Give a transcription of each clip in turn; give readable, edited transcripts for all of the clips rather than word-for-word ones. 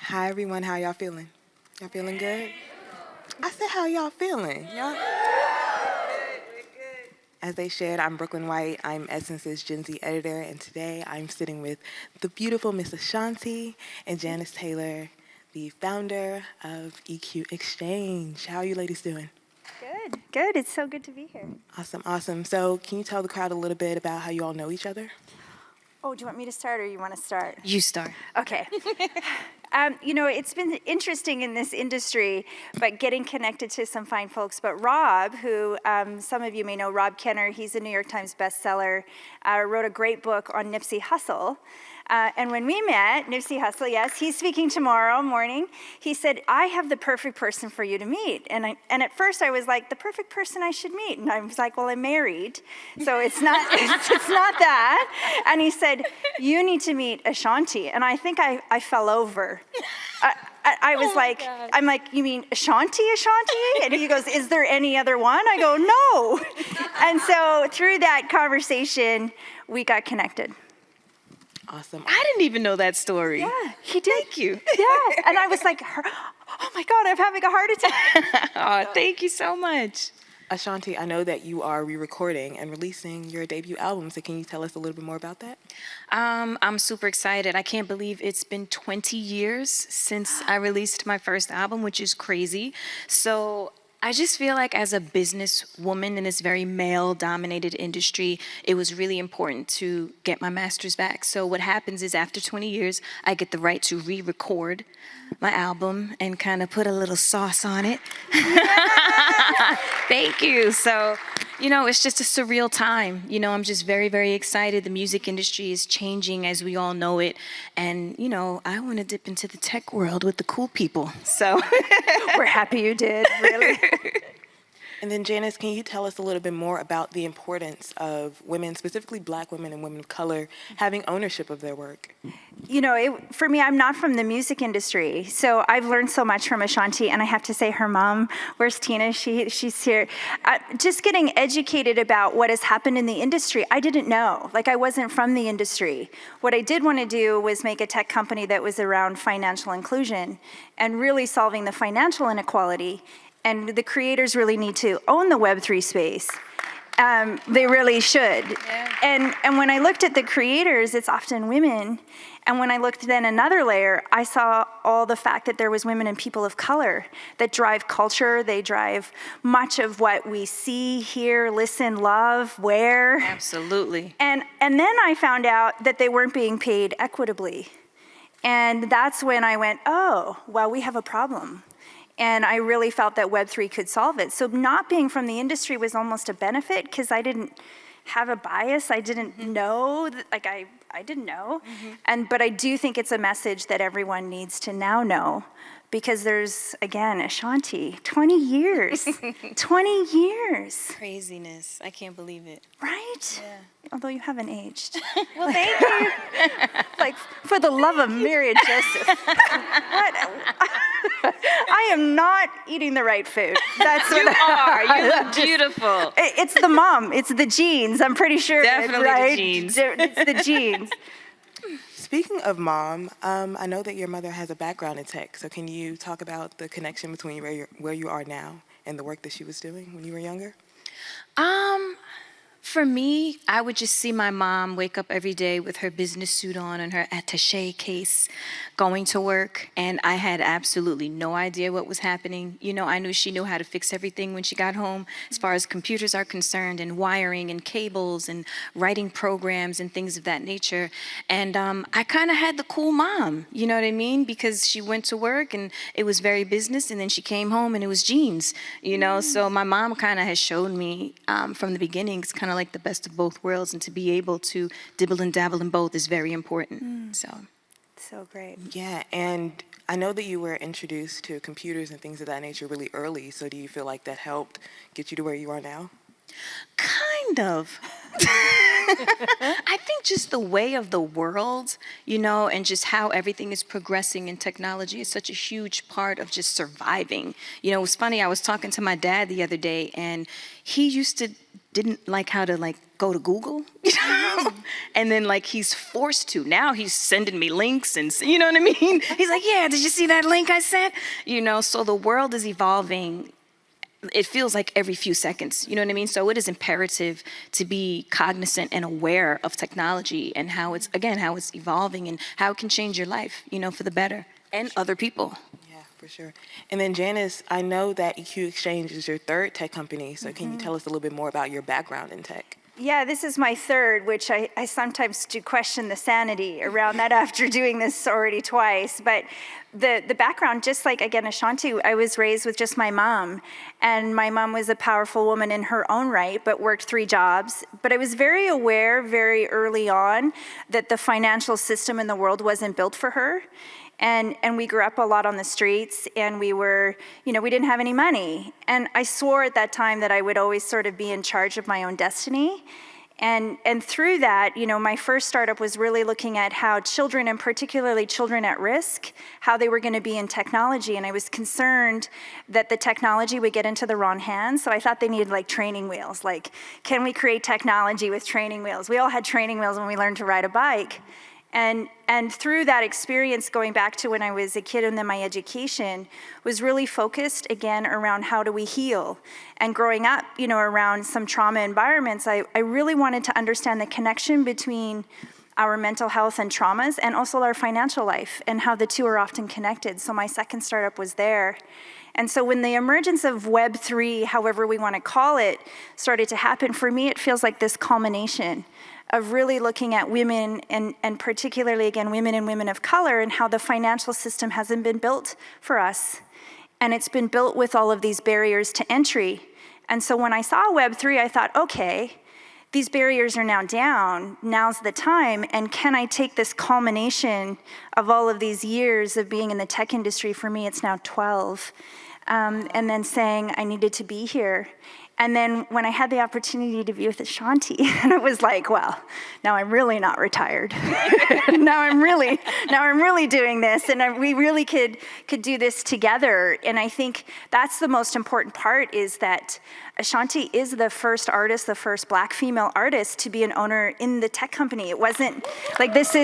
Hi everyone, how y'all feeling? Y'all feeling good? I said, how y'all feeling? Y'all? As they shared, I'm Brooklyn White. I'm Essence's Gen Z editor, and today I'm sitting with the beautiful Miss Ashanti and Janice Taylor, the founder of EQ Exchange. How are you ladies doing? Good, good. It's so good to be here. Awesome, awesome. So can you tell the crowd a little bit about how you all know each other? Oh, do you want me to start or you want to start? You start. Okay. It's been interesting in this industry, but getting connected to some fine folks. But Rob, who some of you may know, Rob Kenner, he's a New York Times bestseller, wrote a great book on Nipsey Hussle. And when we met, Nipsey Hussle, yes, he's speaking tomorrow morning. He said, I have the perfect person for you to meet. And at first I was like, the perfect person I should meet. And I was like, well, I'm married, so it's not, it's not that. And he said, you need to meet Ashanti. And I think I fell over. I was I'm like, you mean Ashanti? And he goes, is there any other one? I go, no. And so through that conversation, we got connected. Awesome. I didn't even know that story. Yeah, he did. Thank you. Yeah, and I was like, oh my God, I'm having a heart attack. Oh, thank you so much. Ashanti, I know that you are re-recording and releasing your debut album, so can you tell us a little bit more about that? I'm super excited. I can't believe it's been 20 years since I released my first album, which is crazy. So I just feel like as a businesswoman in this very male-dominated industry, it was really important to get my master's back. So what happens is after 20 years, I get the right to re-record my album and kind of put a little sauce on it. Thank you. So, it's just a surreal time. I'm just very, very excited. The music industry is changing as we all know it. And, I want to dip into the tech world with the cool people. So we're happy you did, really. And then Janice, can you tell us a little bit more about the importance of women, specifically Black women and women of color, having ownership of their work? For me, I'm not from the music industry, so I've learned so much from Ashanti, and I have to say her mom, where's Tina? She's here. Just getting educated about what has happened in the industry, I didn't know. I wasn't from the industry. What I did want to do was make a tech company that was around financial inclusion and really solving the financial inequality. And the creators really need to own the Web3 space. They really should. Yeah. And when I looked at the creators, it's often women. And when I looked then another layer, I saw all the fact that there was women and people of color that drive culture. They drive much of what we see, hear, listen, love, wear. Absolutely. And then I found out that they weren't being paid equitably. And that's when I went, oh, well, we have a problem. And I really felt that Web3 could solve it. So not being from the industry was almost a benefit because I didn't have a bias. I didn't know, I didn't know. But I do think it's a message that everyone needs to now know because there's, again, Ashanti, 20 years, 20 years. Craziness, I can't believe it. Right? Yeah. Although you haven't aged. Well, thank you. For the love of Mary and Joseph. What? I am not eating the right food. That's what you are. You look beautiful. It's the mom. It's the genes. I'm pretty sure. Definitely right? the genes. It's the genes. Speaking of mom, I know that your mother has a background in tech, so can you talk about the connection between where you are now and the work that she was doing when you were younger? For me, I would just see my mom wake up every day with her business suit on and her attaché case going to work, and I had absolutely no idea what was happening. I knew she knew how to fix everything when she got home as far as computers are concerned and wiring and cables and writing programs and things of that nature. And I kind of had the cool mom, you know what I mean? Because she went to work and it was very business, and then she came home and it was jeans, So my mom kind of has showed me from the beginning, it's kind of like the best of both worlds, and to be able to dibble and dabble in both is very important. So great. Yeah, and I know that you were introduced to computers and things of that nature really early, so do you feel like that helped get you to where you are now? Kind of. I think just the way of the world, and just how everything is progressing in technology is such a huge part of just surviving. It was funny, I was talking to my dad the other day, and he didn't like how to go to Google, and then like he's forced to. Now he's sending me links and you know what I mean? He's like, yeah, did you see that link I sent? So the world is evolving. It feels like every few seconds, you know what I mean? So it is imperative to be cognizant and aware of technology and how it's evolving and how it can change your life, for the better and other people. Yeah, for sure. And then Janice, I know that EQ Exchange is your third tech company, so can you tell us a little bit more about your background in tech? Yeah, this is my third, which I sometimes do question the sanity around that after doing this already twice. But the background, just like, again, Ashanti, I was raised with just my mom. And my mom was a powerful woman in her own right, but worked 3 jobs. But I was very aware very early on that the financial system in the world wasn't built for her. And we grew up a lot on the streets, and we were, we didn't have any money. And I swore at that time that I would always sort of be in charge of my own destiny. And through that, my first startup was really looking at how children, and particularly children at risk, how they were going to be in technology. And I was concerned that the technology would get into the wrong hands. So I thought they needed like training wheels. Like, can we create technology with training wheels? We all had training wheels when we learned to ride a bike. And through that experience, going back to when I was a kid and then my education, was really focused, again, around how do we heal. And growing up, around some trauma environments, I really wanted to understand the connection between our mental health and traumas and also our financial life and how the two are often connected. So my second startup was there. And so when the emergence of Web3, however we want to call it, started to happen, for me, it feels like this culmination of really looking at women and particularly, again, women and women of color and how the financial system hasn't been built for us. And it's been built with all of these barriers to entry. And so when I saw Web3, I thought, okay, these barriers are now down, now's the time, and can I take this culmination of all of these years of being in the tech industry, for me it's now 12, and then saying I needed to be here. And then when I had the opportunity to be with Ashanti, and it was like, well, now I'm really not retired. now I'm really doing this, and we really could do this together. And I think that's the most important part, is that Ashanti is the first artist, the first Black female artist to be an owner in the tech company. It wasn't like this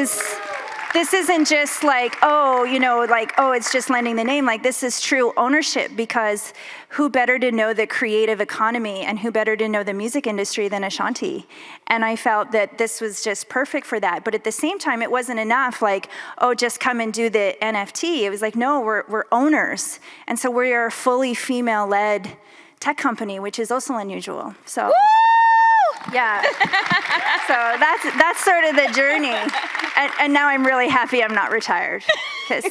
isn't just like, it's just lending the name. Like, this is true ownership, because who better to know the creative economy and who better to know the music industry than Ashanti? And I felt that this was just perfect for that. But at the same time, it wasn't enough like, just come and do the NFT. It was like, no, we're owners. And so we are a fully female-led tech company, which is also unusual. So. Woo! Yeah. So that's sort of the journey. And now I'm really happy I'm not retired, because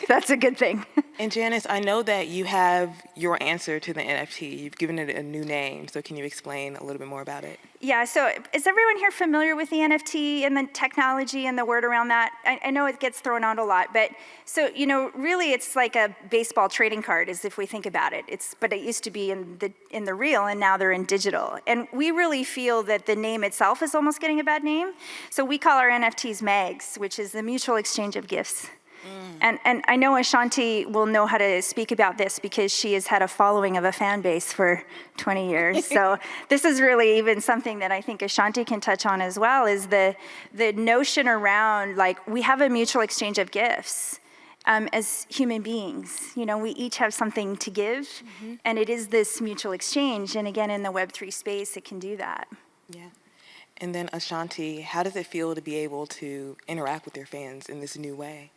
that's a good thing. And Janice, I know that you have your answer to the NFT. You've given it a new name. So can you explain a little bit more about it? Yeah, so is everyone here familiar with the NFT and the technology and the word around that? I know it gets thrown out a lot, but so, really it's like a baseball trading card, as if we think about it. But it used to be in the real, and now they're in digital. And we really feel that the name itself is almost getting a bad name. So we call our NFTs MAGs, which is the mutual exchange of gifts. And I know Ashanti will know how to speak about this, because she has had a following of a fan base for 20 years. So this is really even something that I think Ashanti can touch on as well, is the notion around, like, we have a mutual exchange of gifts as human beings. We each have something to give, and it is this mutual exchange. And again, in the Web3 space, it can do that. Yeah. And then Ashanti, how does it feel to be able to interact with your fans in this new way?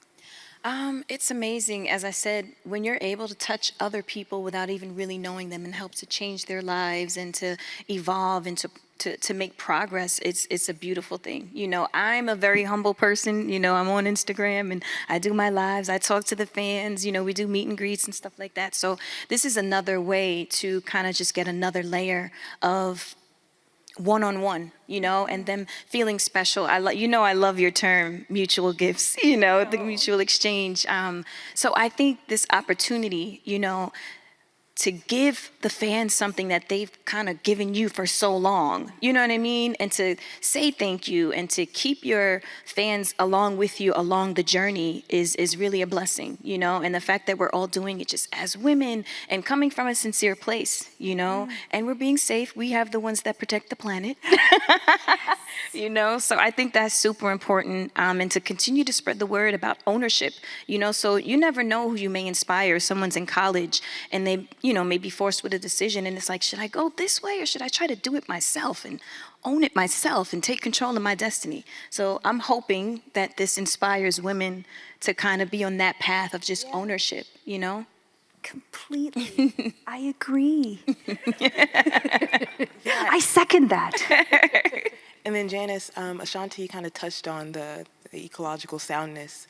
It's amazing. As I said, when you're able to touch other people without even really knowing them and help to change their lives and to evolve and to make progress, it's a beautiful thing. I'm a very humble person. I'm on Instagram and I do my lives. I talk to the fans. We do meet and greets and stuff like that. So this is another way to kind of just get another layer of one-on-one, and them feeling special. I love your term, mutual gifts, the mutual exchange. So I think this opportunity, to give the fans something that they've kind of given you for so long, you know what I mean? And to say thank you and to keep your fans along with you along the journey is really a blessing, you know? And the fact that we're all doing it just as women and coming from a sincere place, you know? And we're being safe. We have the ones that protect the planet, you know? So I think that's super important. And to continue to spread the word about ownership, you know? So you never know who you may inspire. Someone's in college and they, you know, may be forced with a decision, and it's like, should I go this way or should I try to do it myself and own it myself and take control of my destiny? So I'm hoping that this inspires women to kind of be on that path of just ownership, you know? Completely. I agree. I second that. And then Janice, Ashanti kind of touched on the ecological soundness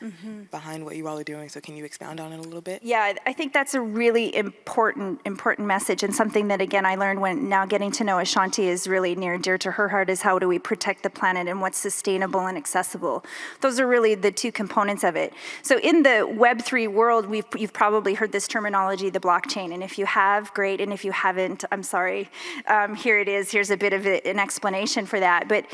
behind what you all are doing. So can you expound on it a little bit? Yeah, I think that's a really important message, and something that, again, I learned when now getting to know Ashanti is really near and dear to her heart, is how do we protect the planet and what's sustainable and accessible. Those are really the two components of it. So in the Web3 world, you've probably heard this terminology, the blockchain, and if you have, great, and if you haven't, I'm sorry. Here it is. Here's a bit of an explanation for that. But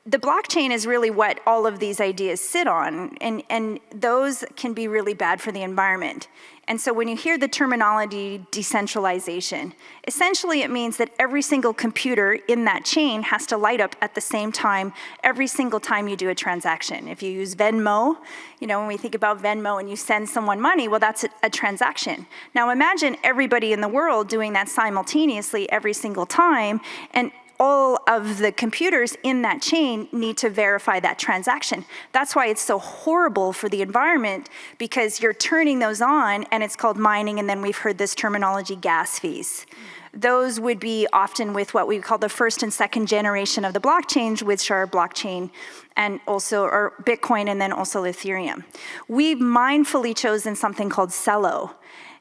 the blockchain is really what all of these ideas sit on, and those can be really bad for the environment. And so when you hear the terminology decentralization, essentially it means that every single computer in that chain has to light up at the same time every single time you do a transaction. If you use Venmo, you know, when we think about Venmo and you send someone money, well, that's a transaction. Now imagine everybody in the world doing that simultaneously every single time, and all of the computers in that chain need to verify that transaction. That's why it's so horrible for the environment, because you're turning those on, and it's called mining, and then we've heard this terminology, gas fees. Those would be often with what we call the first and second generation of the blockchains, which are blockchain and also or Bitcoin and then also Ethereum. We've mindfully chosen something called Celo.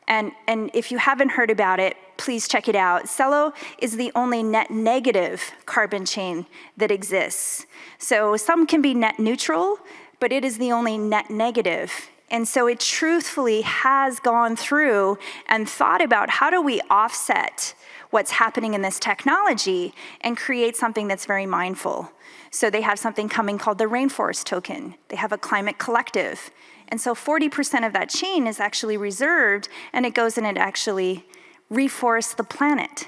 And if you haven't heard about it, please check it out. Celo is the only net negative carbon chain that exists. So some can be net neutral, but it is the only net negative. And so it truthfully has gone through and thought about how do we offset what's happening in this technology and create something that's very mindful. So they have something coming called the Rainforest Token. They have a climate collective. And so 40% of that chain is actually reserved, and it goes and it actually reforests the planet.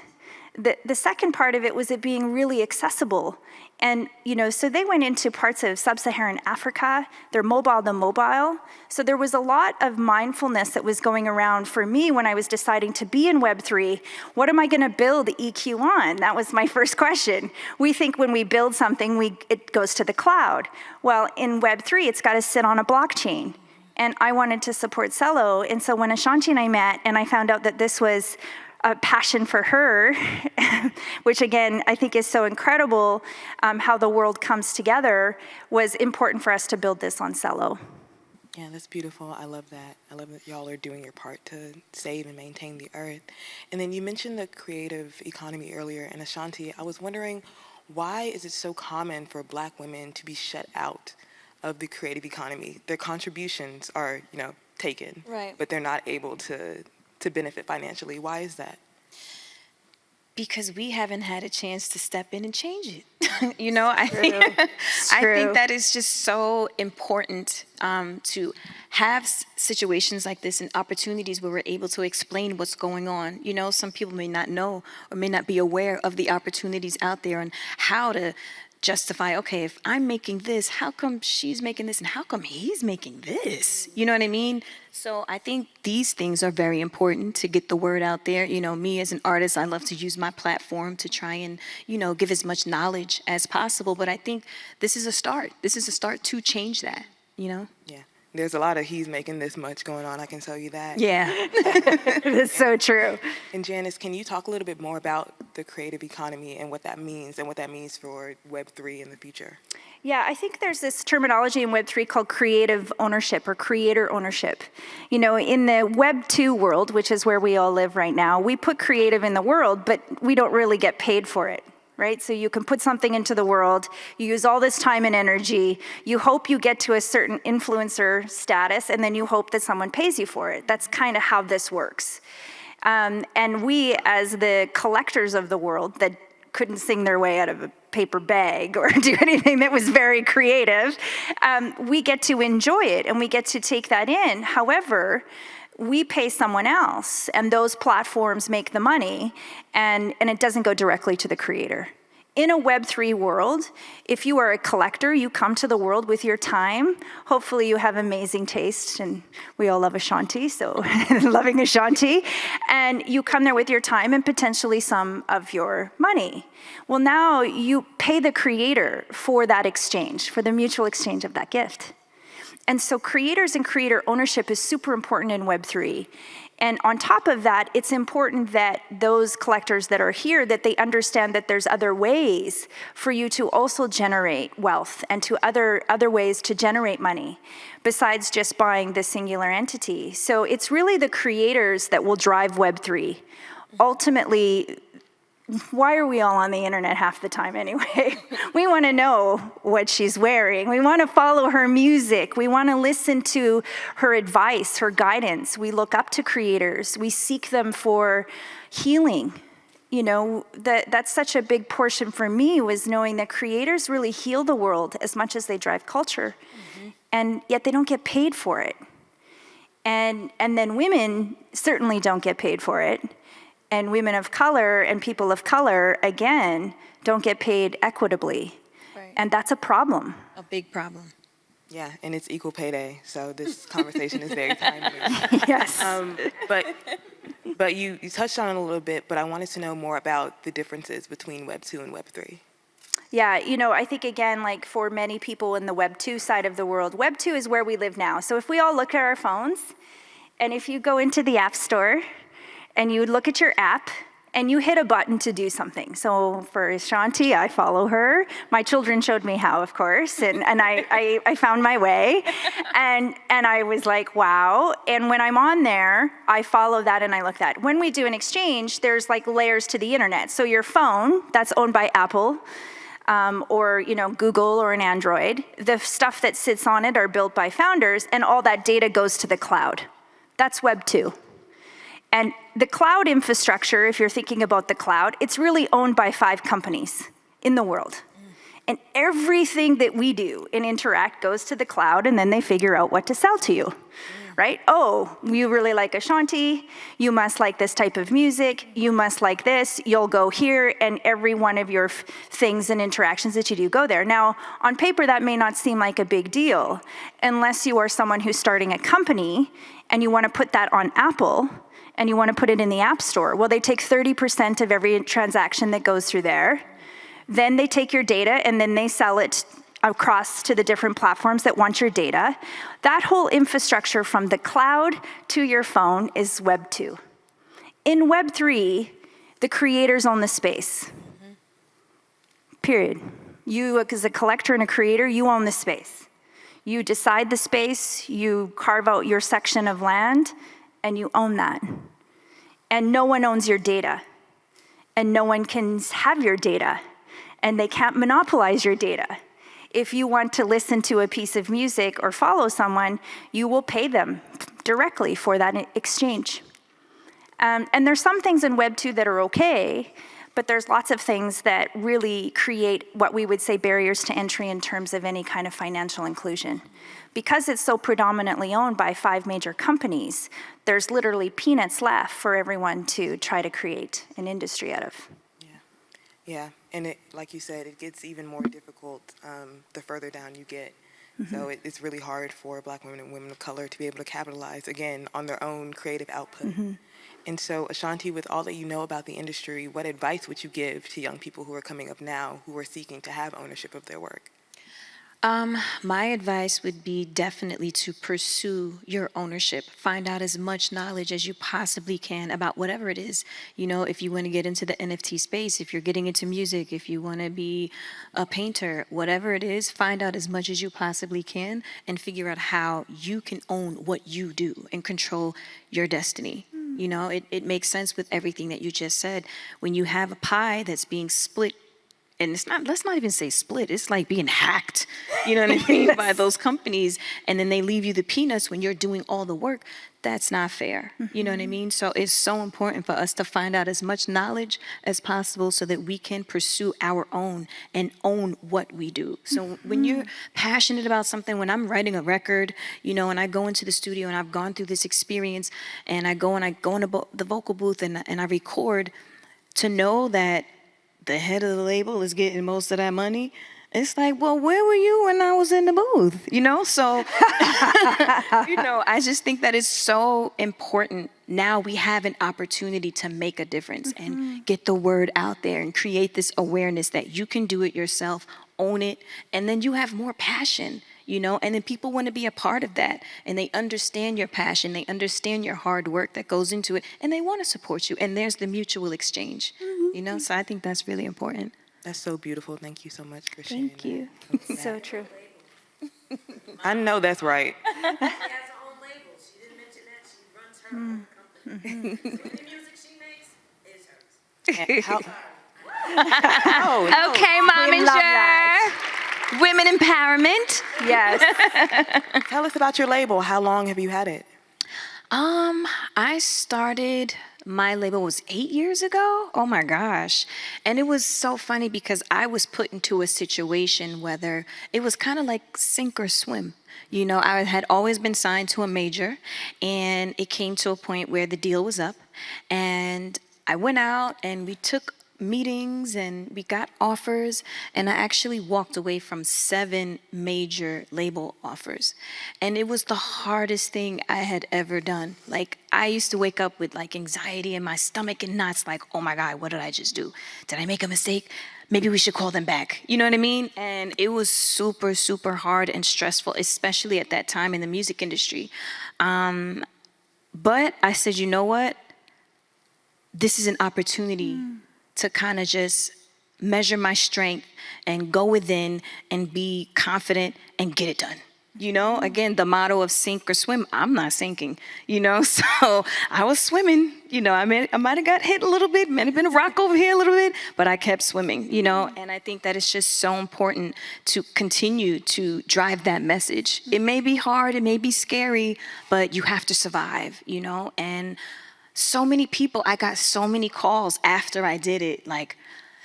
The second part of it was it being really accessible. And, you know, so they went into parts of sub-Saharan Africa. They're mobile to mobile. So there was a lot of mindfulness that was going around for me when I was deciding to be in Web3. What am I going to build EQ on? That was my first question. We think when we build something, it goes to the cloud. Well, in Web3, it's got to sit on a blockchain. And I wanted to support Celo. And so when Ashanti and I met, and I found out that this was a passion for her, which again, I think is so incredible, how the world comes together, was important for us to build this on Celo. Yeah, that's beautiful. I love that. I love that y'all are doing your part to save and maintain the earth. And then you mentioned the creative economy earlier, and Ashanti, I was wondering, why is it so common for Black women to be shut out of the creative economy? Their contributions are, you know, taken, right, but they're not able to benefit financially. Why is that? Because we haven't had a chance to step in and change it. You know, I think that is just so important to have situations like this and opportunities where we're able to explain what's going on. You know, some people may not know or may not be aware of the opportunities out there and how to justify, okay, if I'm making this, how come she's making this and how come he's making this? You know what I mean? So I think these things are very important to get the word out there. You know, me as an artist, I love to use my platform to try and, you know, give as much knowledge as possible. But I think this is a start. This is a start to change that, you know? Yeah. There's a lot of he's making this much going on, I can tell you that. Yeah. That's so true. And Janice, can you talk a little bit more about the creative economy and what that means for Web3 in the future? Yeah, I think there's this terminology in Web3 called creative ownership or creator ownership. You know, in the Web2 world, which is where we all live right now, we put creative in the world, but we don't really get paid for it. Right? So you can put something into the world, you use all this time and energy, you hope you get to a certain influencer status, and then you hope that someone pays you for it. That's kind of how this works. And we, as the collectors of the world that couldn't sing their way out of a paper bag or do anything that was very creative, we get to enjoy it and we get to take that in. However, we pay someone else and those platforms make the money, and it doesn't go directly to the creator. In a Web3 world, if you are a collector, you come to the world with your time. Hopefully you have amazing taste, and we all love Ashanti, so loving Ashanti. And you come there with your time and potentially some of your money. Well, now you pay the creator for that exchange, for the mutual exchange of that gift. And so creators and creator ownership is super important in Web3. And on top of that, it's important that those collectors that are here, that they understand that there's other ways for you to also generate wealth and to other ways to generate money besides just buying the singular entity. So it's really the creators that will drive Web3. Ultimately, why are we all on the internet half the time anyway? We want to know what she's wearing. We want to follow her music. We want to listen to her advice, her guidance. We look up to creators. We seek them for healing. You know, that's such a big portion for me, was knowing that creators really heal the world as much as they drive culture. Mm-hmm. And yet they don't get paid for it. And then women certainly don't get paid for it. And women of color and people of color, again, don't get paid equitably. Right. And that's a problem. A big problem. Yeah, and it's equal payday, so this conversation is very timely. Yes. But you touched on it a little bit, but I wanted to know more about the differences between Web 2 and Web 3. Yeah, you know, I think, again, like for many people in the Web 2 side of the world, Web 2 is where we live now. So if we all look at our phones, and if you go into the App Store, and you look at your app, and you hit a button to do something. So for Ashanti, I follow her. My children showed me how, of course, and I found my way. And I was like, wow. And when I'm on there, I follow that and I look at that. When we do an exchange, there's like layers to the internet. So your phone, that's owned by Apple, or Google or an Android. The stuff that sits on it are built by founders, and all that data goes to the cloud. That's Web 2. And the cloud infrastructure, if you're thinking about the cloud, it's really owned by 5 companies in the world. And everything that we do and interact goes to the cloud, and then they figure out what to sell to you, right? Oh, you really like Ashanti, you must like this type of music, you must like this, you'll go here, and every one of your things and interactions that you do go there. Now, on paper, that may not seem like a big deal, unless you are someone who's starting a company, and you want to put that on Apple, and you want to put it in the App Store. Well, they take 30% of every transaction that goes through there. Then they take your data and then they sell it across to the different platforms that want your data. That whole infrastructure from the cloud to your phone is Web 2. In Web 3, the creators own the space. Mm-hmm. Period. You, as a collector and a creator, you own the space. You decide the space, you carve out your section of land, and you own that. And no one owns your data. And no one can have your data. And they can't monopolize your data. If you want to listen to a piece of music or follow someone, you will pay them directly for that exchange. And there's some things in Web 2 that are okay, but there's lots of things that really create what we would say barriers to entry in terms of any kind of financial inclusion. Because it's so predominantly owned by 5 major companies, there's literally peanuts left for everyone to try to create an industry out of. Yeah, and it, like you said, it gets even more difficult the further down you get. Mm-hmm. So it's really hard for Black women and women of color to be able to capitalize, again, on their own creative output. Mm-hmm. And so, Ashanti, with all that you know about the industry, what advice would you give to young people who are coming up now who are seeking to have ownership of their work? My advice would be definitely to pursue your ownership. Find out as much knowledge as you possibly can about whatever it is. You know, if you want to get into the NFT space, if you're getting into music, if you want to be a painter, whatever it is, find out as much as you possibly can and figure out how you can own what you do and control your destiny. You know, it makes sense with everything that you just said. When you have a pie that's being split and it's not, let's not even say split, it's like being hacked, you know what I mean, by those companies, and then they leave you the peanuts when you're doing all the work. That's not fair, you know what I mean? So it's so important for us to find out as much knowledge as possible so that we can pursue our own and own what we do. So when you're passionate about something, when I'm writing a record, you know, and I go into the studio and I've gone through this experience, and I go into the vocal booth and I record, to know that the head of the label is getting most of that money, it's like, well, where were you when I was in the booth? You know, so, you know, I just think that it's so important. Now we have an opportunity to make a difference and get the word out there and create this awareness that you can do it yourself, own it, and then you have more passion, you know, and then people want to be a part of that, and they understand your passion, they understand your hard work that goes into it, and they want to support you, and there's the mutual exchange, you know, so I think that's really important. That's so beautiful. Thank you so much for sharing. Thank you. So true. I know that's right. She has her own label. She didn't mention that. She runs her own company. The music she makes is hers. And how- Okay, Mom We and love Jer. that. Women empowerment. Yes. Tell us about your label. How long have you had it? I started, my label was 8 years ago. Oh my gosh. And it was so funny because I was put into a situation whether it was kind of like sink or swim. You know, I had always been signed to a major, and it came to a point where the deal was up, and I went out and we took meetings and we got offers, and I actually walked away from 7 major label offers, and it was the hardest thing I had ever done. Like, I used to wake up with like anxiety in my stomach and knots, like, oh my God, what did I just do? Did I make a mistake? Maybe we should call them back. You know what I mean? And it was super, super hard and stressful, especially at that time in the music industry. But I said, you know what? This is an opportunity to kind of just measure my strength and go within and be confident and get it done. You know, again, the motto of sink or swim, I'm not sinking, you know, so I was swimming, you know, I might have got hit a little bit, might have been a rock over here a little bit, but I kept swimming, you know, and I think that it's just so important to continue to drive that message. It may be hard, it may be scary, but you have to survive, you know, and so many people, I got so many calls after I did it, like,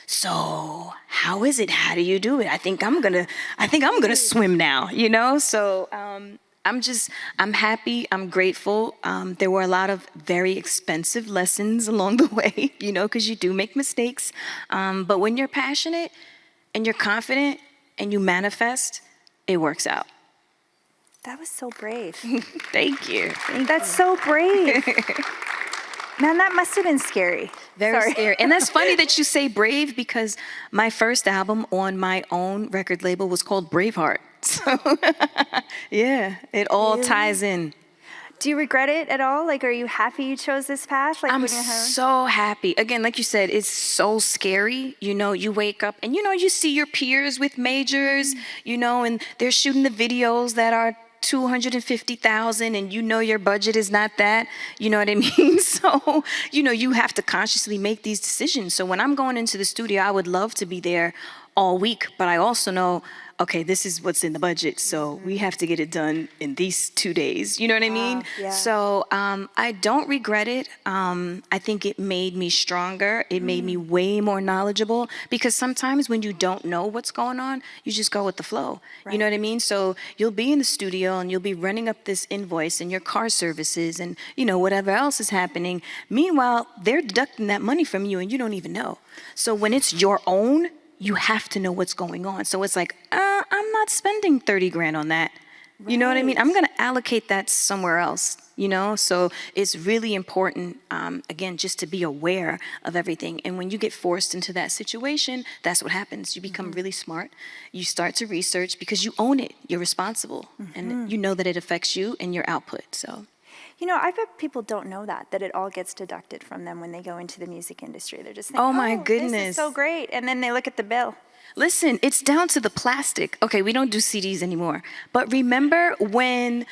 so how is it? How do you do it? I think I'm gonna swim now, you know? So I'm happy, I'm grateful. There were a lot of very expensive lessons along the way, you know, because you do make mistakes. But when you're passionate and you're confident and you manifest, it works out. That was so brave. Thank you. That's so brave. Man, that must have been scary. Very Sorry. scary. And that's funny that you say brave, because my first album on my own record label was called Braveheart. So, yeah, it all ties in. Do you regret it at all? Like, are you happy you chose this path? Like, I'm when you're home? so happy. Again, like you said, it's so scary. You know, you wake up and, you know, you see your peers with majors, you know, and they're shooting the videos that are 250,000, and you know your budget is not that, you know what I mean? So, you know, you have to consciously make these decisions. So when I'm going into the studio, I would love to be there all week, but I also know, okay, this is what's in the budget, so we have to get it done in these 2 days. You know what I mean? Yeah. So I don't regret it. I think it made me stronger. It made me way more knowledgeable, because sometimes when you don't know what's going on, you just go with the flow. You know what I mean? So you'll be in the studio and you'll be running up this invoice and your car services and, you know, whatever else is happening. Meanwhile, they're deducting that money from you and you don't even know. So when it's your own, you have to know what's going on. So it's like, I'm not spending 30 grand on that. You know what I mean? I'm going to allocate that somewhere else, you know? So it's really important, again, just to be aware of everything. And when you get forced into that situation, that's what happens. You become really smart. You start to research because you own it. You're responsible. And you know that it affects you and your output, so. You know, I bet people don't know that it all gets deducted from them when they go into the music industry. They're just thinking, Oh, my This goodness. is so great. And then they look at the bill. Listen, it's down to the plastic. Okay, we don't do CDs anymore. But remember when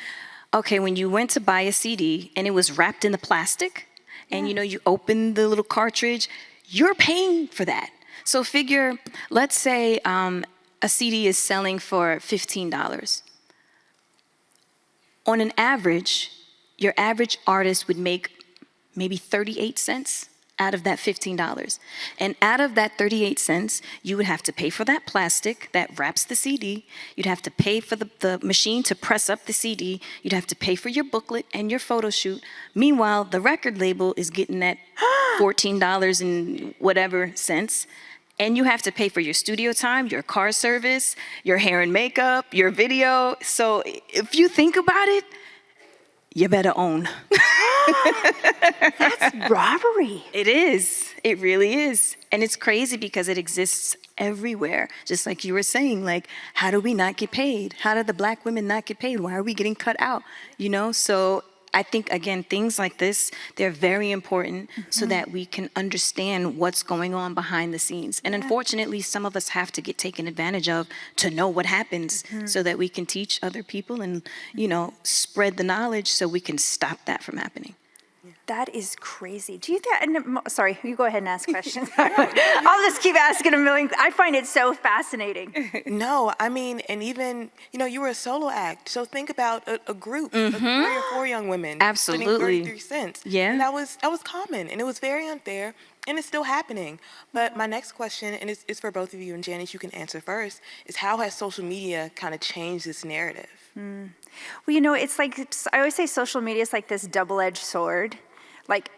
you went to buy a CD and it was wrapped in the plastic, and you know, you open the little cartridge, you're paying for that. So figure, let's say a CD is selling for $15. On an average, your average artist would make maybe 38 cents out of that $15. And out of that 38 cents, you would have to pay for that plastic that wraps the CD. You'd have to pay for the machine to press up the CD. You'd have to pay for your booklet and your photo shoot. Meanwhile, the record label is getting that $14 and whatever cents. And you have to pay for your studio time, your car service, your hair and makeup, your video. So if you think about it, you better own. That's robbery. It is. It really is. And it's crazy because it exists everywhere. Just like you were saying, like, how do we not get paid? How do the Black women not get paid? Why are we getting cut out? You know, so I think, again, things like this, they're very important so that we can understand what's going on behind the scenes. And unfortunately, some of us have to get taken advantage of to know what happens so that we can teach other people and, you know, spread the knowledge so we can stop that from happening. That is crazy. Do you think, sorry, you go ahead and ask questions. I'll just keep asking a million. I find it so fascinating. No, I mean, and even, you know, you were a solo act. So think about a group of 3 or 4 young women. Absolutely. Spending 33 cents. Yeah. And that was common, and it was very unfair, and it's still happening. But my next question, and it's for both of you, and Janice, you can answer first, is how has social media kind of changed this narrative? Well, you know, it's like, I always say social media is like this double-edged sword. Like,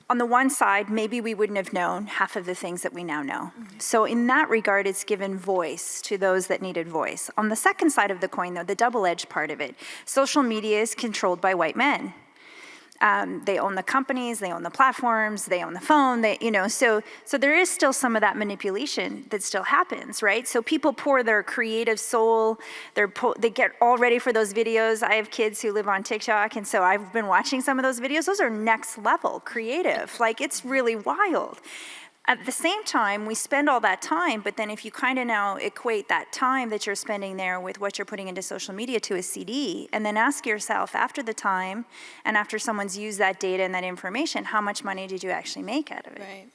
on the one side, maybe we wouldn't have known half of the things that we now know. So in that regard, it's given voice to those that needed voice. On the second side of the coin, though, the double-edged part of it, social media is controlled by white men. They own the companies, they own the platforms, they own the phone, so there is still some of that manipulation that still happens, right? So people pour their creative soul, they get all ready for those videos. I have kids who live on TikTok, and so I've been watching some of those videos. Those are next level creative, like it's really wild. At the same time, we spend all that time, but then if you kind of now equate that time that you're spending there with what you're putting into social media to a CD, and then ask yourself after the time and after someone's used that data and that information, how much money did you actually make out of it? Right.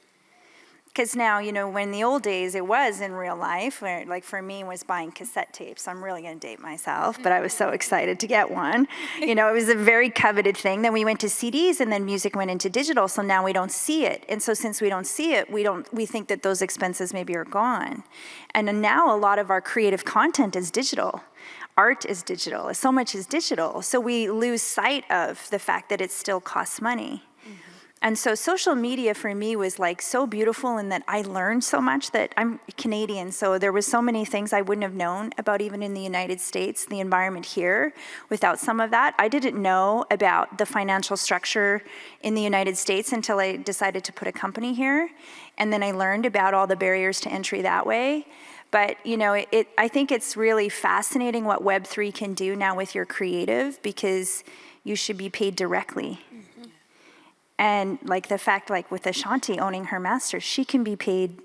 Because now, you know, when in the old days it was in real life, where, like for me, was buying cassette tapes. I'm really going to date myself, but I was so excited to get one. You know, it was a very coveted thing. Then we went to CDs, and then music went into digital. So now we don't see it. And so since we don't see it, we think that those expenses maybe are gone. And then now a lot of our creative content is digital. Art is digital. So much is digital. So we lose sight of the fact that it still costs money. And so social media for me was like so beautiful in that I learned so much. That I'm Canadian, so there was so many things I wouldn't have known about even in the United States, the environment here, without some of that. I didn't know about the financial structure in the United States until I decided to put a company here. And then I learned about all the barriers to entry that way. But, you know, I think it's really fascinating what Web3 can do now with your creative, because you should be paid directly. And like the fact, like with Ashanti owning her masters, she can be paid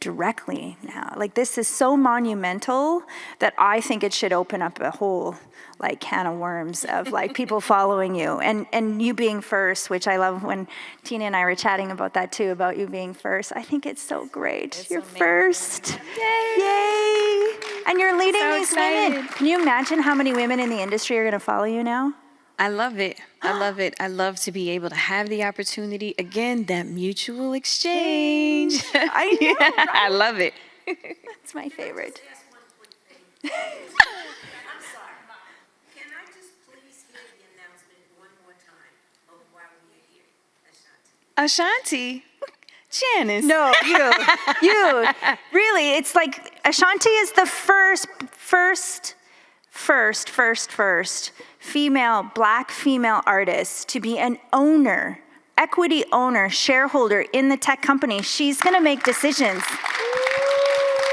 directly now. Like this is so monumental that I think it should open up a whole like can of worms of like people following you and you being first, which I love when Tina and I were chatting about that too, about you being first. I think it's so great. You're first. Yay! And you're leading these women. Can you imagine how many women in the industry are going to follow you now? I love it. I love it. I love to be able to have the opportunity. Again, that mutual exchange. I know, right? I love it. That's my favorite. Just one quick thing. I'm sorry. Can I just please hear the announcement one more time of why we're here, Ashanti? Ashanti? Janice. No, you. Really, it's like Ashanti is the first black female artist to be an owner, equity owner, shareholder in the tech company. She's gonna make decisions.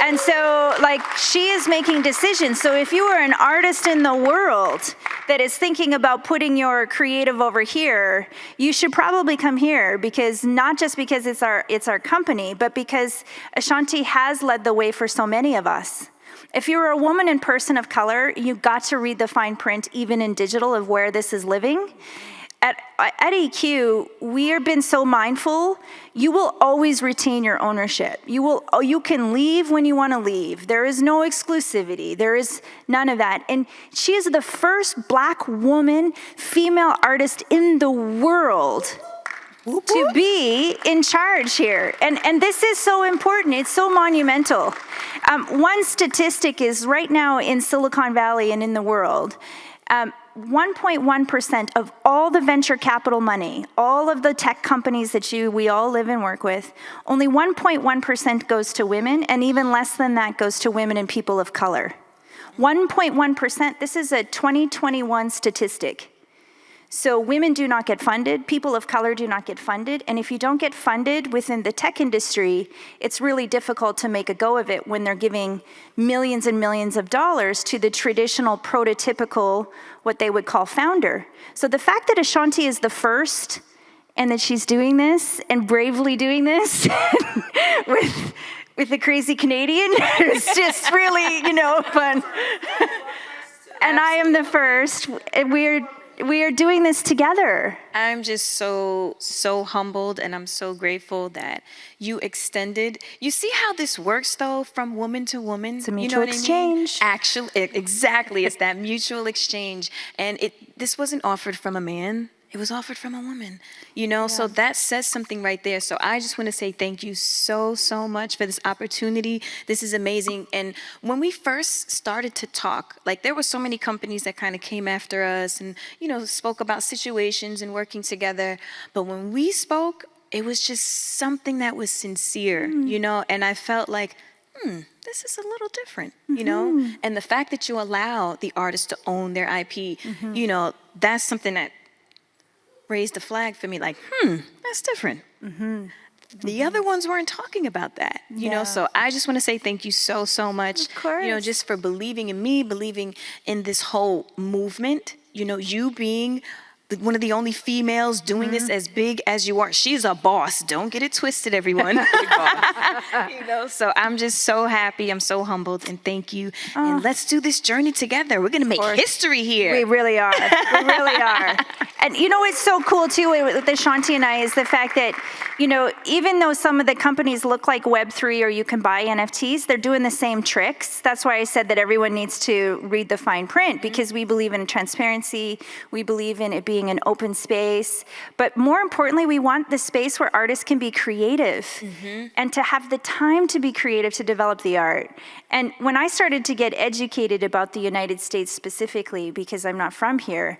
And so, like, she is making decisions. So if you are an artist in the world that is thinking about putting your creative over here, you should probably come here, because not just because it's our company, but because Ashanti has led the way for so many of us. If you're a woman and person of color, you've got to read the fine print, even in digital, of where this is living. at EQ, we have been so mindful, you will always retain your ownership. You can leave when you want to leave. There is no exclusivity. There is none of that. And she is the first Black woman, female artist in the world to be in charge here. And this is so important. It's so monumental. One statistic is right now in Silicon Valley and in the world, 1.1% of all the venture capital money, all of the tech companies that we all live and work with, only 1.1% goes to women, and even less than that goes to women and people of color. 1.1%, this is a 2021 statistic. So women do not get funded, people of color do not get funded, and if you don't get funded within the tech industry, it's really difficult to make a go of it when they're giving millions and millions of dollars to the traditional prototypical, what they would call founder. So the fact that Ashanti is the first, and that she's doing this, and bravely doing this, with a crazy Canadian, is just really, fun. And I am the first, and we are doing this together. I'm just so humbled, and I'm so grateful that you extended. You see how this works, though, from woman to woman? It's a mutual exchange. Actually, exactly. It's that mutual exchange. And this wasn't offered from a man. It was offered from a woman, so that says something right there. So I just want to say thank you so much for this opportunity. This is amazing. And when we first started to talk, there were so many companies that kind of came after us and, spoke about situations and working together. But when we spoke, it was just something that was sincere, and I felt like, this is a little different, and the fact that you allow the artist to own their IP, that's something that raised a flag for me, that's different. The other ones weren't talking about that, so I just want to say thank you so much, of course. Just for believing in me, believing in this whole movement, you being one of the only females doing this as big as you are. She's a boss. Don't get it twisted, everyone. So I'm just so happy. I'm so humbled, and thank you. And let's do this journey together. We're going to make history here. We really are. We really are. And what's so cool too with Ashanti and I is the fact that, even though some of the companies look like Web3 or you can buy NFTs, they're doing the same tricks. That's why I said that everyone needs to read the fine print, because we believe in transparency. We believe in it being an open space. But more importantly, we want the space where artists can be creative and to have the time to be creative to develop the art. And when I started to get educated about the United States specifically, because I'm not from here,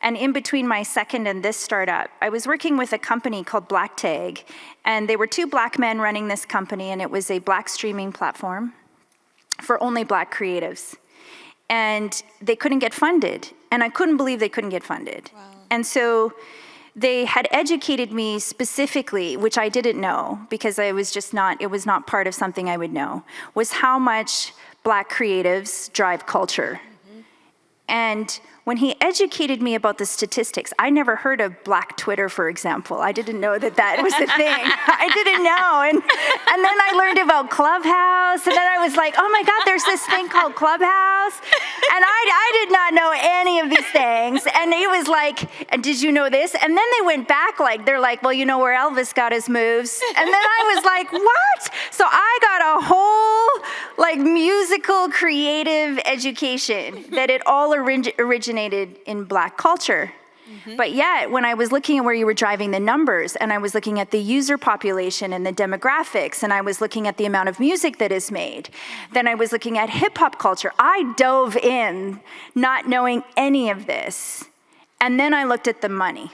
and in between my second and this startup, I was working with a company called Black Tag, and they were two Black men running this company, and it was a Black streaming platform for only Black creatives. And they couldn't get funded, and I couldn't believe they couldn't get funded. Wow. And so they had educated me specifically, which I didn't know, because it was not part of something I would know, was how much Black creatives drive culture. And when he educated me about the statistics, I never heard of Black Twitter, for example. I didn't know that was a thing. I didn't know. And then I learned about Clubhouse, and then I was like, oh my God, there's this thing called Clubhouse. And I did not know any of these things. And he was like, did you know this? And then they went back, they're like, well, you know where Elvis got his moves? And then I was like, what? So I got a whole musical creative education that it all originated in Black culture. But yet, when I was looking at where you were driving the numbers, and I was looking at the user population and the demographics, and I was looking at the amount of music that is made, then I was looking at hip hop culture. I dove in not knowing any of this. And then I looked at the money.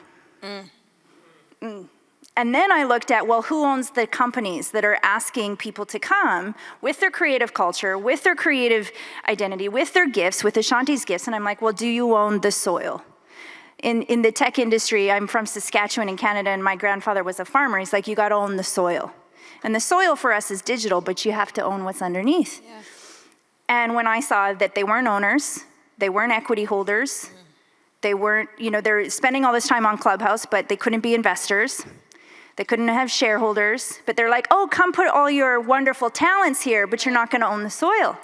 And then I looked at, well, who owns the companies that are asking people to come with their creative culture, with their creative identity, with their gifts, with Ashanti's gifts? And I'm like, well, do you own the soil? In the tech industry, I'm from Saskatchewan in Canada, and my grandfather was a farmer. He's like, you got to own the soil. And the soil for us is digital, but you have to own what's underneath. Yeah. And when I saw that they weren't owners, they weren't equity holders, they weren't, they're spending all this time on Clubhouse, but they couldn't be investors. They couldn't have shareholders, but they're like, oh, come put all your wonderful talents here, but you're not going to own the soil. Right.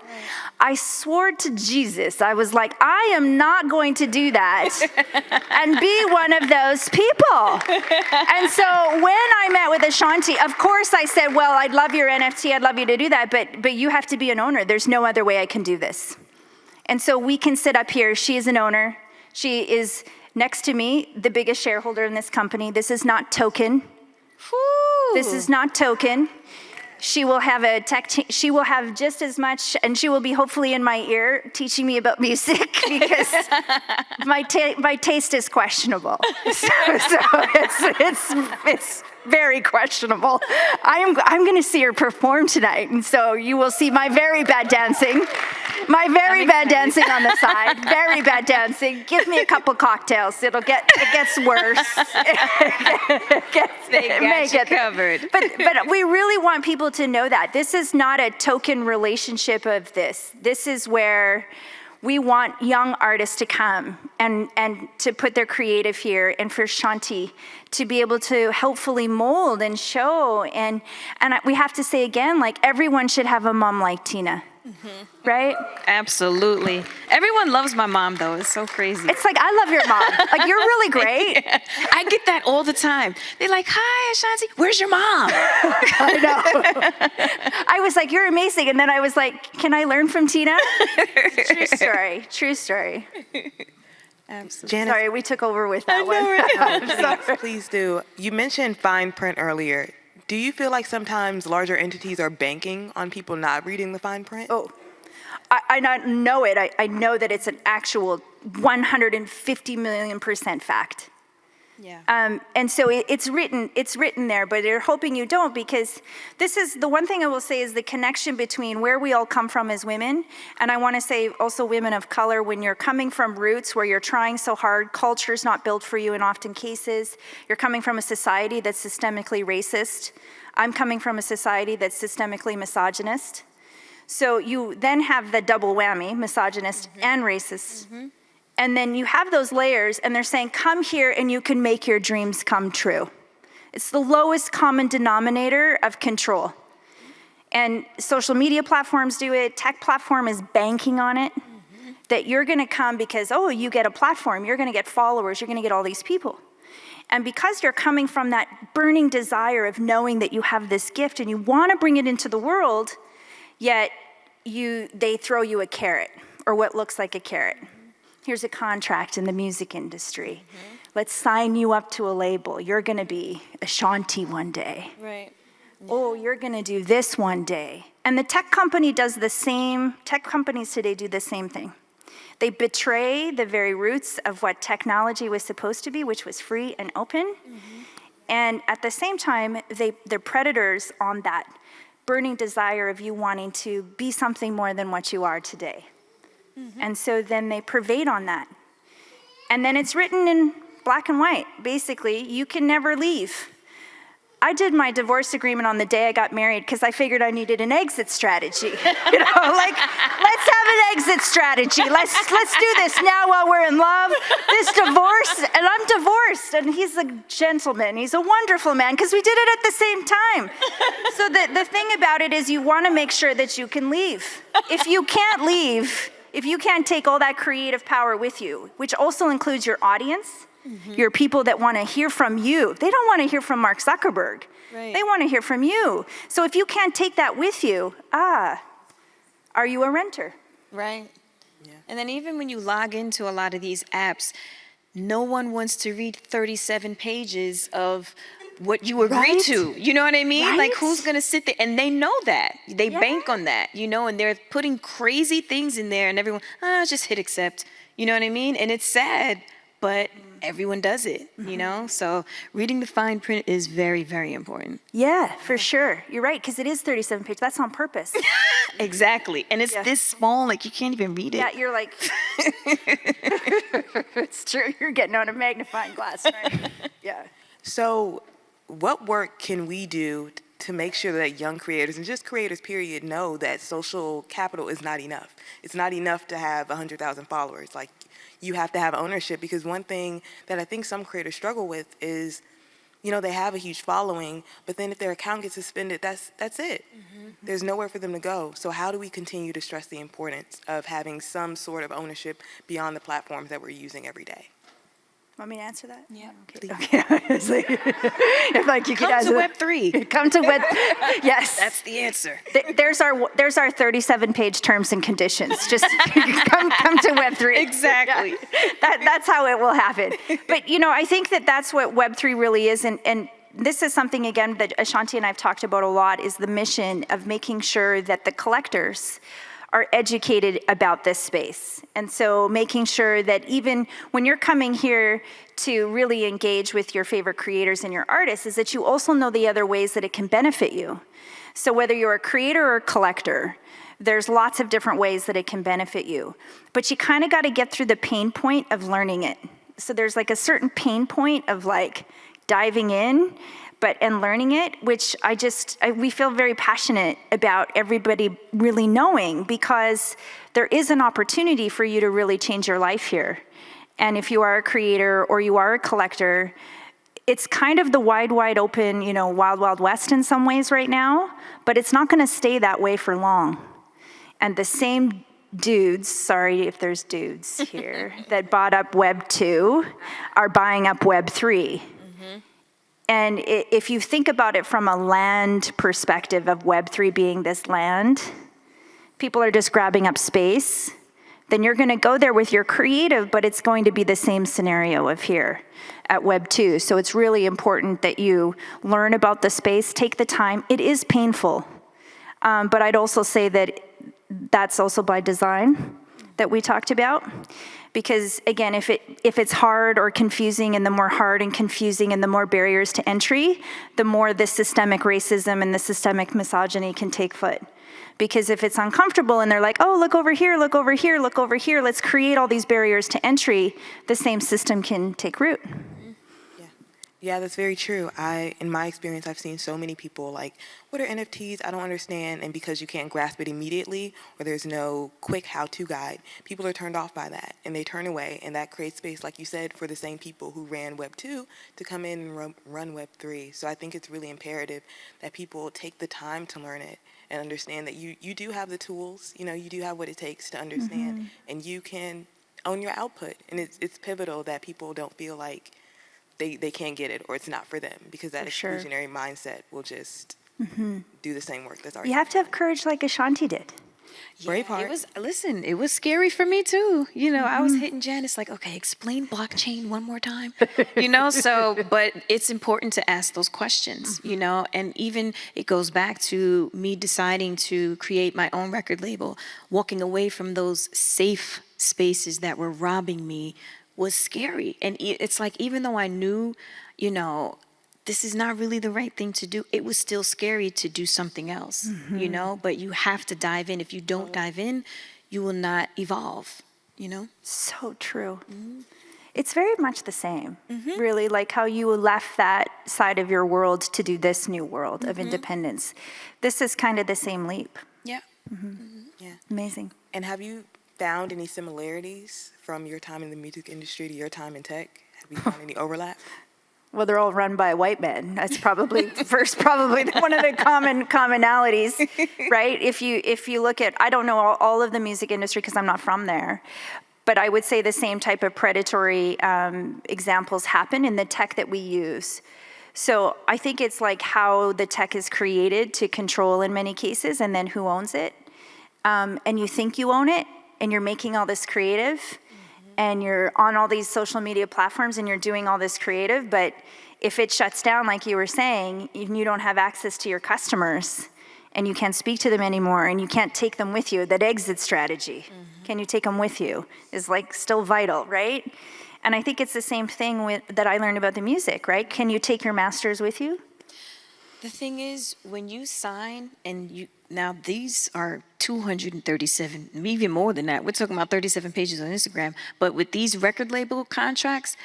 I swore to Jesus, I was like, I am not going to do that and be one of those people. And so when I met with Ashanti, of course I said, well, I'd love your NFT, I'd love you to do that, but you have to be an owner. There's no other way I can do this. And so we can sit up here. She is an owner. She is next to me, the biggest shareholder in this company. This is not token. Whew. This is not token. She will have she will have just as much, and she will be hopefully in my ear teaching me about music because my taste is questionable. So it's very questionable. I'm going to see her perform tonight, and so you will see my very bad dancing. My very bad dancing on the side, very bad dancing. Give me a couple cocktails. It gets worse. They got you covered. But we really want people to know that. This is not a token relationship of this. This is where we want young artists to come and to put their creative here, and for Ashanti to be able to helpfully mold and show. And we have to say again, like, everyone should have a mom like Tina. Mm-hmm. Right? Absolutely. Everyone loves my mom, though. It's so crazy. It's like, I love your mom. Like, you're really great. Yeah. I get that all the time. They're like, hi, Ashanti, where's your mom? I know. I was like, you're amazing. And then I was like, can I learn from Tina? True story. True story. Absolutely. Janice, sorry, we took over with that one. Please do. You mentioned fine print earlier. Do you feel like sometimes larger entities are banking on people not reading the fine print? Oh, I not know it. I know that it's an actual 150 million% fact. Yeah. And so it's written there, but they're hoping you don't, because this is the one thing I will say is the connection between where we all come from as women, and I want to say also women of color, when you're coming from roots where you're trying so hard, culture's not built for you in often cases, you're coming from a society that's systemically racist. I'm coming from a society that's systemically misogynist. So you then have the double whammy, misogynist and racist. Mm-hmm. And then you have those layers, and they're saying, come here and you can make your dreams come true. It's the lowest common denominator of control. And social media platforms do it. Tech platform is banking on it, that you're going to come because, oh, you get a platform, you're going to get followers, you're going to get all these people. And because you're coming from that burning desire of knowing that you have this gift and you want to bring it into the world, yet they throw you a carrot, or what looks like a carrot. Here's a contract in the music industry. Mm-hmm. Let's sign you up to a label. You're going to be Ashanti one day. Right. Yeah. Oh, you're going to do this one day. And the tech company does the same. Tech companies today do the same thing. They betray the very roots of what technology was supposed to be, which was free and open. Mm-hmm. And at the same time, they're predators on that burning desire of you wanting to be something more than what you are today. Mm-hmm. And so then they pervade on that. And then it's written in black and white. Basically, you can never leave. I did my divorce agreement on the day I got married because I figured I needed an exit strategy. Like, let's have an exit strategy. Let's do this now while we're in love. This divorce, and I'm divorced, and he's a gentleman. He's a wonderful man because we did it at the same time. So the thing about it is you want to make sure that you can leave. If you can't leave, if you can't take all that creative power with you, which also includes your audience, your people that want to hear from you. They don't want to hear from Mark Zuckerberg. Right. They want to hear from you. So if you can't take that with you, are you a renter? Right. Yeah. And then even when you log into a lot of these apps, no one wants to read 37 pages of what you agree to. You know what I mean? Right? Like, who's going to sit there? And they know that. They bank on that, and they're putting crazy things in there, and everyone, just hit accept. You know what I mean? And it's sad, but everyone does it, So reading the fine print is very, very important. Yeah, for sure. You're right, because it is 37 pages. That's on purpose. Exactly. And it's this small, like, you can't even read it. Yeah, you're like, it's true. You're getting on a magnifying glass, right? Yeah. So what work can we do to make sure that young creators, and just creators period, know that social capital is not enough? It's not enough to have 100,000 followers. Like, you have to have ownership, because one thing that I think some creators struggle with is they have a huge following, but then if their account gets suspended, that's it. There's nowhere for them to go. So how do we continue to stress the importance of having some sort of ownership beyond the platforms that we're using every day? Want me to answer that? Yeah. Okay. If like you could Come answer to that. Web3. Come to Web. Yes. That's the answer. There's our 37-page terms and conditions. Just come to Web3. Exactly. Yeah. That's how it will happen. But I think that's what Web3 really is, and this is something again that Ashanti and I've talked about a lot, is the mission of making sure that the collectors are educated about this space. And so making sure that even when you're coming here to really engage with your favorite creators and your artists, is that you also know the other ways that it can benefit you. So whether you're a creator or a collector, there's lots of different ways that it can benefit you. But you kind of got to get through the pain point of learning it. So there's like a certain pain point of like diving in, and learning it, which we feel very passionate about everybody really knowing, because there is an opportunity for you to really change your life here. And if you are a creator or you are a collector, it's kind of the wide open, wild, wild west in some ways right now, but it's not gonna stay that way for long. And the same dudes, sorry if there's dudes here, that bought up Web 2 are buying up Web 3. And if you think about it from a land perspective of Web3 being this land, people are just grabbing up space, then you're gonna go there with your creative, but it's going to be the same scenario of here at Web2. So it's really important that you learn about the space, take the time. It is painful, but I'd also say that that's also by design that we talked about. Because again, if it's hard or confusing, and the more hard and confusing and the more barriers to entry, the more the systemic racism and the systemic misogyny can take foot. Because if it's uncomfortable and they're like, oh, look over here, look over here, look over here, let's create all these barriers to entry, the same system can take root. Yeah, that's very true. In my experience, I've seen so many people like, what are NFTs? I don't understand. And because you can't grasp it immediately, or there's no quick how-to guide, people are turned off by that and they turn away. And that creates space, like you said, for the same people who ran Web 2 to come in and run Web 3. So I think it's really imperative that people take the time to learn it and understand that you do have the tools, you do have what it takes to understand, and you can own your output. And it's pivotal that people don't feel like they can't get it or it's not for them, because that exclusionary mindset will just do the same work that's already. You have to have courage like Ashanti did. Braveheart. It was scary for me too. I was hitting Janice like, okay, explain blockchain one more time. But it's important to ask those questions, and even it goes back to me deciding to create my own record label, walking away from those safe spaces that were robbing me was scary. And it's like, even though I knew, this is not really the right thing to do, it was still scary to do something else, but you have to dive in. If you don't dive in, you will not evolve, So true. It's very much the same, really, like how you left that side of your world to do this new world of independence. This is kind of the same leap. Yeah. Yeah. Amazing. And have you found any similarities from your time in the music industry to your time in tech? Have you found any overlap? Well, they're all run by white men. That's probably one of the commonalities, right? If you look at, I don't know all of the music industry because I'm not from there, but I would say the same type of predatory examples happen in the tech that we use. So I think it's like how the tech is created to control in many cases, and then who owns it. And you think you own it, and you're making all this creative, and you're on all these social media platforms, and you're doing all this creative, but if it shuts down, like you were saying, and you don't have access to your customers, and you can't speak to them anymore, and you can't take them with you, that exit strategy, can you take them with you, is like still vital, right? And I think it's the same thing that I learned about the music, right? Can you take your masters with you? The thing is, when you sign, and now these are 237, even more than that. We're talking about 37 pages on Instagram. But with these record label contracts,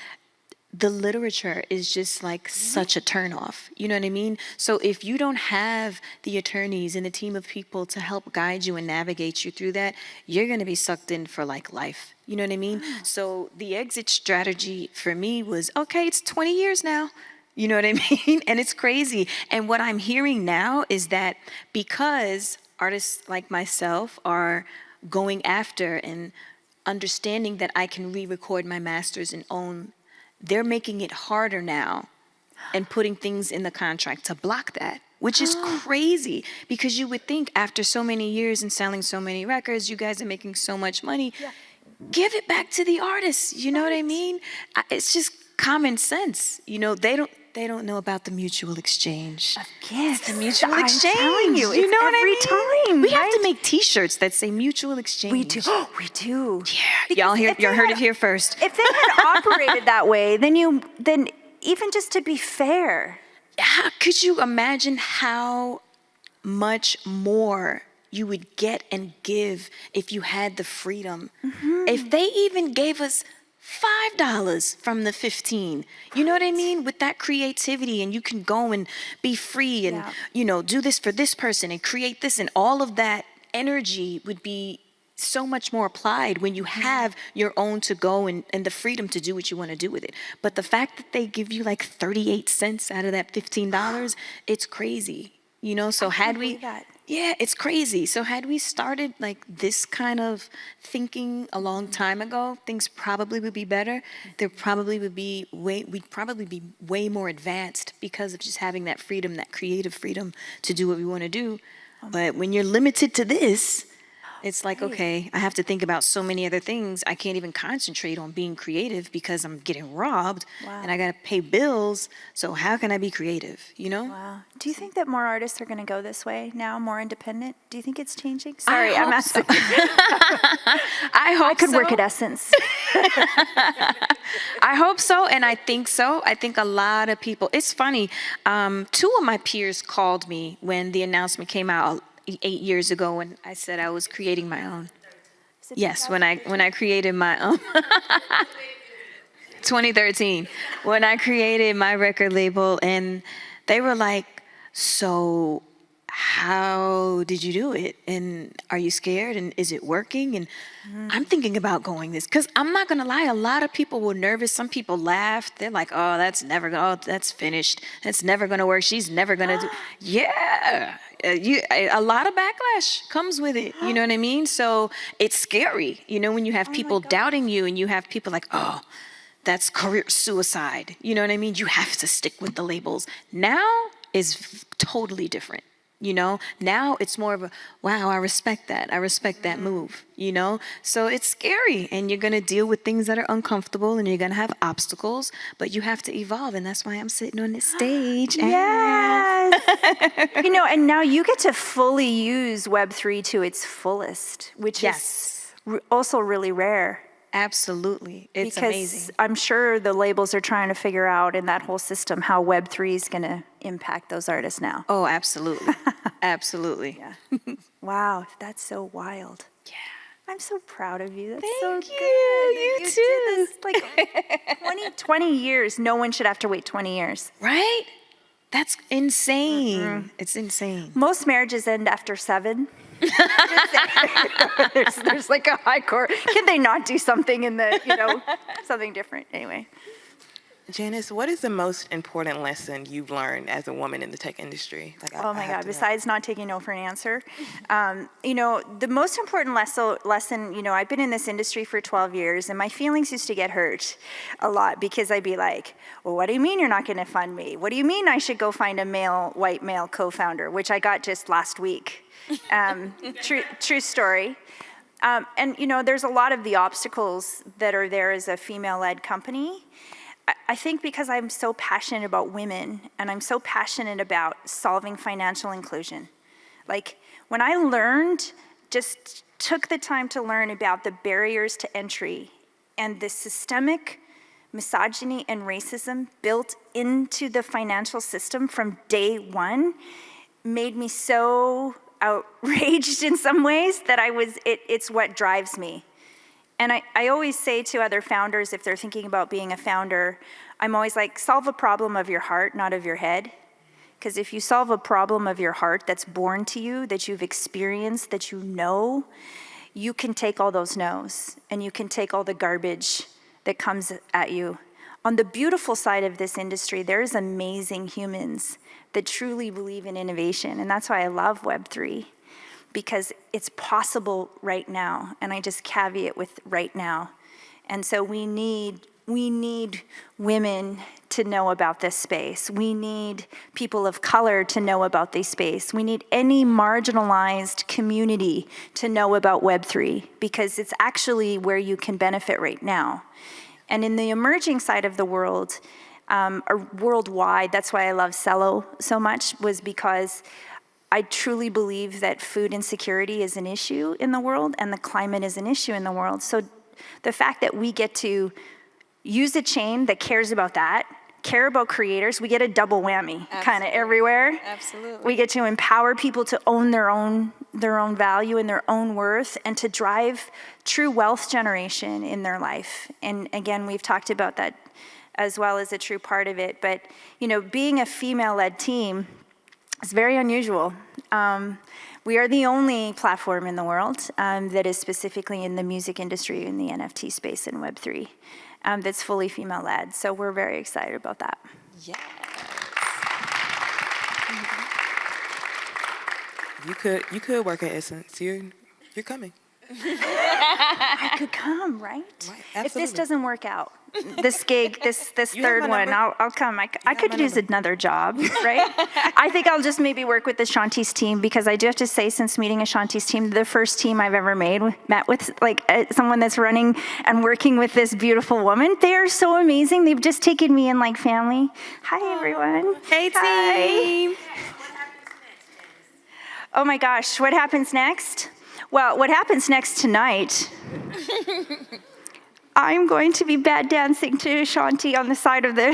the literature is just like such a turnoff. You know what I mean? So if you don't have the attorneys and the team of people to help guide you and navigate you through that, you're going to be sucked in for like life. You know what I mean? So the exit strategy for me was, okay, it's 20 years now. You know what I mean? And it's crazy. And what I'm hearing now is that because artists like myself are going after and understanding that I can re-record my masters and own, they're making it harder now and putting things in the contract to block that, which is crazy, because you would think after so many years and selling so many records, you guys are making so much money. Yeah. Give it back to the artists. You know what I mean? It's just common sense. You know, they don't know about the mutual exchange. Yes, The mutual I'm exchange. telling you, You it's know what every I mean? time, We have right? to make T-shirts that say mutual exchange. We do. We do. Yeah, y'all Because if they heard had- it here first. If they had operated that way, then even just to be fair, How could you imagine how much more you would get and give if you had the freedom? If they even gave us $5 from the 15, you know what I mean? With that creativity, and you can go and be free and, Yeah. you know, do this for this person and create this, and all of that energy would be so much more applied when you have your own to go and the freedom to do what you want to do with it. But the fact that they give you like 38 cents out of that $15, it's crazy. You know, so I had can't we, believe that. yeah, it's crazy. So had we started like this kind of thinking a long time ago, things probably would be better. There probably would be we'd probably be way more advanced because of just having that freedom, that creative freedom to do what we want to do. But when you're limited to this, it's like, okay, I have to think about so many other things. I can't even concentrate on being creative because I'm getting robbed and I got to pay bills. So how can I be creative, you know? wow. Do you think that more artists are going to go this way now, more independent? Do you think it's changing? Sorry, I'm hope so. asking. I hope I could so. work at Essence. I hope so, and I think so. I think a lot of people, it's funny, two of my peers called me when the announcement came out 8 years ago when I said I was creating my own. Yes, when I created my own. 2013, when I created my record label, and they were like, so how did you do it? And are you scared? And is it working? And I'm thinking about going this, because I'm not going to lie, a lot of people were nervous. Some people laughed. They're like, oh, that's finished. That's never going to work. She's never going to do. Yeah. A lot of backlash comes with it. You know what I mean? So it's scary, you know, when you have people doubting you and you have people like, oh, that's career suicide. You know what I mean? You have to stick with the labels. Now is totally different. You know, now it's more of a, wow, I respect that. I respect that move, you know? So it's scary, and you're going to deal with things that are uncomfortable, and you're going to have obstacles, but you have to evolve. And that's why I'm sitting on this stage. Yes. You know, and now you get to fully use Web3 to its fullest, which is also really rare. Absolutely. It's because amazing. I'm sure the labels are trying to figure out in that whole system how Web3 is going to impact those artists now. Oh, absolutely. Absolutely. Yeah. Wow, that's so wild. Yeah. I'm so proud of you. That's Thank so you. good. You did too. this, like 20 years. No one should have to wait 20 years. Right? That's insane. It's insane. Most marriages end after 7. there's like a high court. Can they not do something in the, something different? Anyway. Janice, what is the most important lesson you've learned as a woman in the tech industry? Oh my God, besides not taking no for an answer. The most important lesson, I've been in this industry for 12 years, and my feelings used to get hurt a lot because I'd be like, well, what do you mean you're not going to fund me? What do you mean I should go find a white male co-founder, which I got just last week. True story. There's a lot of the obstacles that are there as a female-led company. I think because I'm so passionate about women and I'm so passionate about solving financial inclusion. Like when I just took the time to learn about the barriers to entry and the systemic misogyny and racism built into the financial system from day one, made me so outraged in some ways that it's what drives me. And I always say to other founders, if they're thinking about being a founder, I'm always like, solve a problem of your heart, not of your head. Because if you solve a problem of your heart that's born to you, that you've experienced, that you know, you can take all those no's and you can take all the garbage that comes at you On the beautiful side of this industry, there's amazing humans that truly believe in innovation, and that's why I love Web3, because it's possible right now, and I just caveat with right now. And so we need women to know about this space. We need people of color to know about this space. We need any marginalized community to know about Web3, because it's actually where you can benefit right now. And in the emerging side of the world, worldwide, that's why I love Cello so much, was because I truly believe that food insecurity is an issue in the world and the climate is an issue in the world. So the fact that we get to use a chain that cares about that, care about creators, we get a double whammy kind of everywhere. Absolutely. We get to empower people to own their own value and their own worth, and to drive true wealth generation in their life. And again, we've talked about that as well as a true part of it. But being a female-led team is very unusual. We are the only platform in the world that is specifically in the music industry, in the NFT space and Web3, that's fully female-led. So we're very excited about that. Yes. You could work at Essence. You're coming. I could come, right? Right, If this absolutely. doesn't work out, this gig, this You have third my one, number. I'll come. I have could my use number. another job, right? I think I'll just maybe work with the Ashanti's team, because I do have to say, since meeting Ashanti's team, the first team I've ever met with someone that's running and working with this beautiful woman. They are so amazing. They've just taken me in like family. Hi, everyone. Hey, Hi. team. Oh my gosh, what happens next? Well, what happens next tonight, I'm going to be bad dancing to Ashanti on the side of the...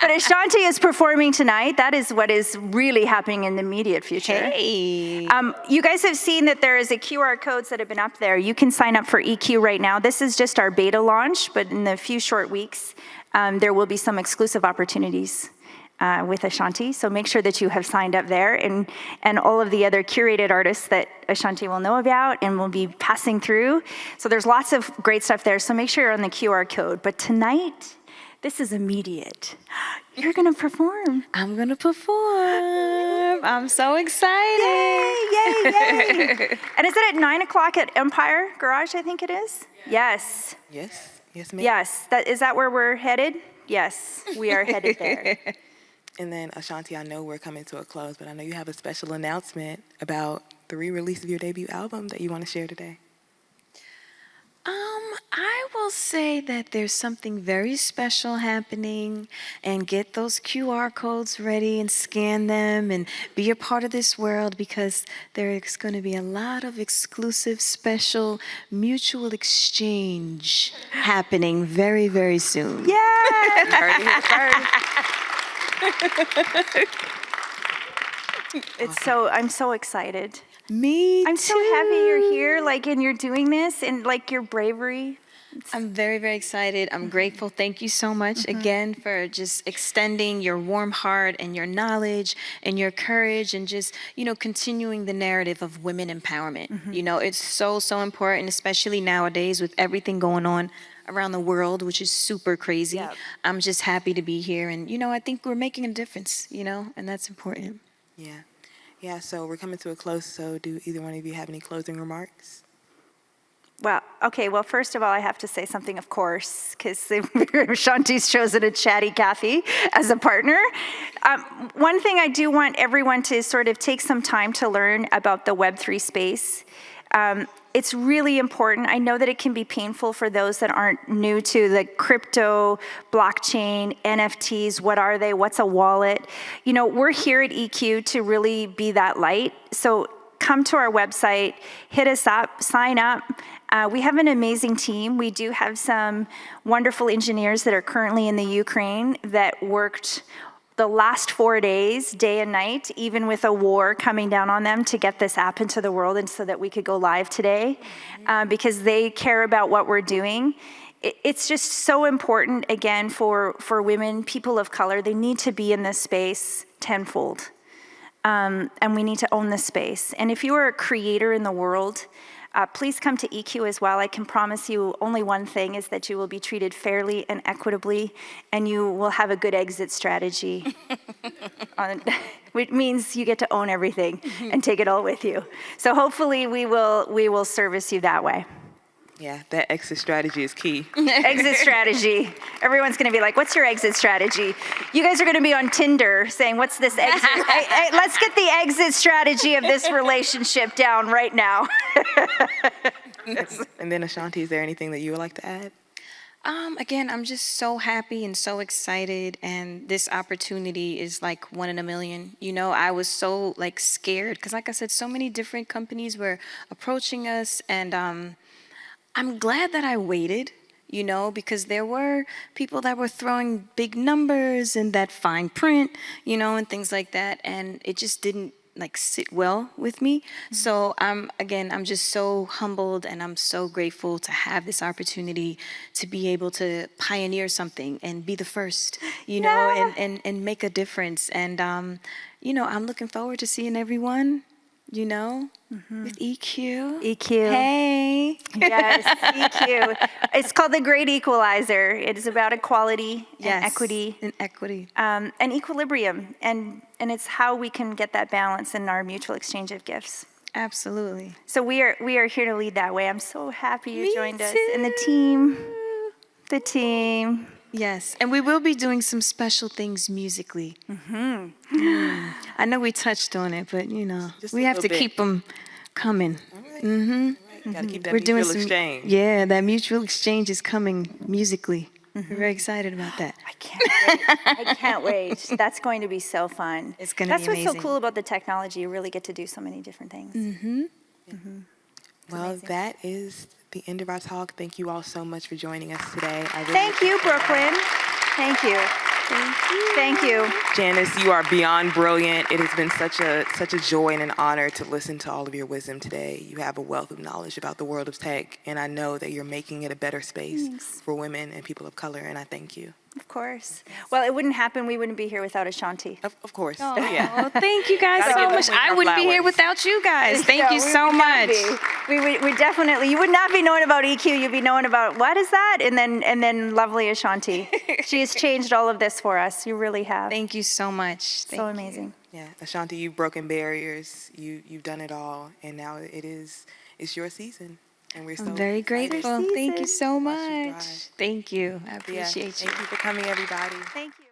But Ashanti is performing tonight. That is what is really happening in the immediate future. Hey. You guys have seen that there is a QR codes that have been up there. You can sign up for EQ right now. This is just our beta launch, but in a few short weeks, there will be some exclusive opportunities with Ashanti. So make sure that you have signed up there, and all of the other curated artists that Ashanti will know about and will be passing through. So there's lots of great stuff there. So make sure you're on the QR code. But tonight, this is immediate. You're gonna perform. I'm going to perform. I'm so excited. Yay, yay, yay. And is it at 9 o'clock at Empire Garage, I think it is? Yes. Yes, ma'am. Yes. Is that where we're headed? Yes, we are headed there. And then, Ashanti, I know we're coming to a close, but I know you have a special announcement about the re-release of your debut album that you want to share today. I will say that there's something very special happening, and get those QR codes ready and scan them and be a part of this world, because there's going to be a lot of exclusive, special, mutual exchange happening very, very soon. Yeah. You heard it here first. I'm so excited. Me I'm too. so happy you're here, and you're doing this, and your bravery. I'm very, very excited. I'm grateful. Thank you so much again for just extending your warm heart and your knowledge and your courage, and just, continuing the narrative of women empowerment. It's so, so important, especially nowadays with everything going on around the world, which is super crazy. Yep. I'm just happy to be here. And, I think we're making a difference, and that's important. Yeah, so we're coming to a close, so do either one of you have any closing remarks? Well, okay, first of all, I have to say something, of course, because Ashanti's chosen a chatty Kathy as a partner. One thing I do want everyone to sort of take some time to learn about the Web3 space. It's really important. I know that it can be painful for those that aren't new to the crypto, blockchain, NFTs. What are they? What's a wallet? We're here at EQ to really be that light. So come to our website, hit us up, sign up. We have an amazing team. We do have some wonderful engineers that are currently in the Ukraine that worked the last 4 days, day and night, even with a war coming down on them, to get this app into the world, and so that we could go live today, because they care about what we're doing. It's just so important, again, for women, people of color. They need to be in this space tenfold, and we need to own this space. And if you are a creator in the world, Please come to EQ as well. I can promise you only one thing is that you will be treated fairly and equitably, and you will have a good exit strategy. Which means you get to own everything and take it all with you. So hopefully we will service you that way. Yeah, that exit strategy is key. Exit strategy. Everyone's going to be like, what's your exit strategy? You guys are going to be on Tinder saying, what's this exit? Hey, let's get the exit strategy of this relationship down right now. And then Ashanti, is there anything that you would like to add? Again, I'm just so happy and so excited, and this opportunity is like one in a million. You know, I was so like scared because, like I said, so many different companies were approaching us, and I'm glad that I waited, you know, because there were people that were throwing big numbers and that fine print, you know, and things like that, and it just didn't like sit well with me. So I'm just so humbled, and I'm so grateful to have this opportunity to be able to pioneer something and be the first, you know, and make a difference. And you know, I'm looking forward to seeing everyone, you know, with EQ. EQ. Hey. Yes, EQ. It's called the Great Equalizer. It is about equality and Yes, equity. and equity. And equilibrium, and it's how we can get that balance in our mutual exchange of gifts. Absolutely. So we are here to lead that way. I'm so happy you Me joined us, too. and the team. Yes, and we will be doing some special things musically. I know we touched on it, but you know, Just we a have to little bit. keep them coming. Gotta keep that We're doing mutual some exchange. Yeah, that mutual exchange is coming musically. We're very excited about that. I can't wait. I can't wait. That's going to be so fun. It's gonna That's be what's so amazing. cool about the technology. You really get to do so many different things. Well, that is the end of our talk. Thank you all so much for joining us today. I really Thank you, appreciate it. Brooklyn. Thank you. Thank you. Janice, you are beyond brilliant. It has been such a joy and an honor to listen to all of your wisdom today. You have a wealth of knowledge about the world of tech, and I know that you're making it a better space for women and people of color, and I thank you. Of course. Well, it wouldn't happen. We wouldn't be here without Ashanti. Of course. Oh, Yeah. thank you guys Gotta so give the much. queen I her wouldn't be here flowers. without you guys. Thank No, you we so would not much. be. We definitely, you would not be knowing about EQ. You'd be knowing about what is that? And then lovely Ashanti. She has changed all of this for us. You really have. Thank you so much. So Thank you. amazing. Yeah, Ashanti, you've broken barriers. You've done it all, and now it's your season, and we're so I'm very excited. grateful. Thank you so Watch you much. thrive. Thank you. I Yeah, appreciate you. thank you for coming, everybody. Thank you.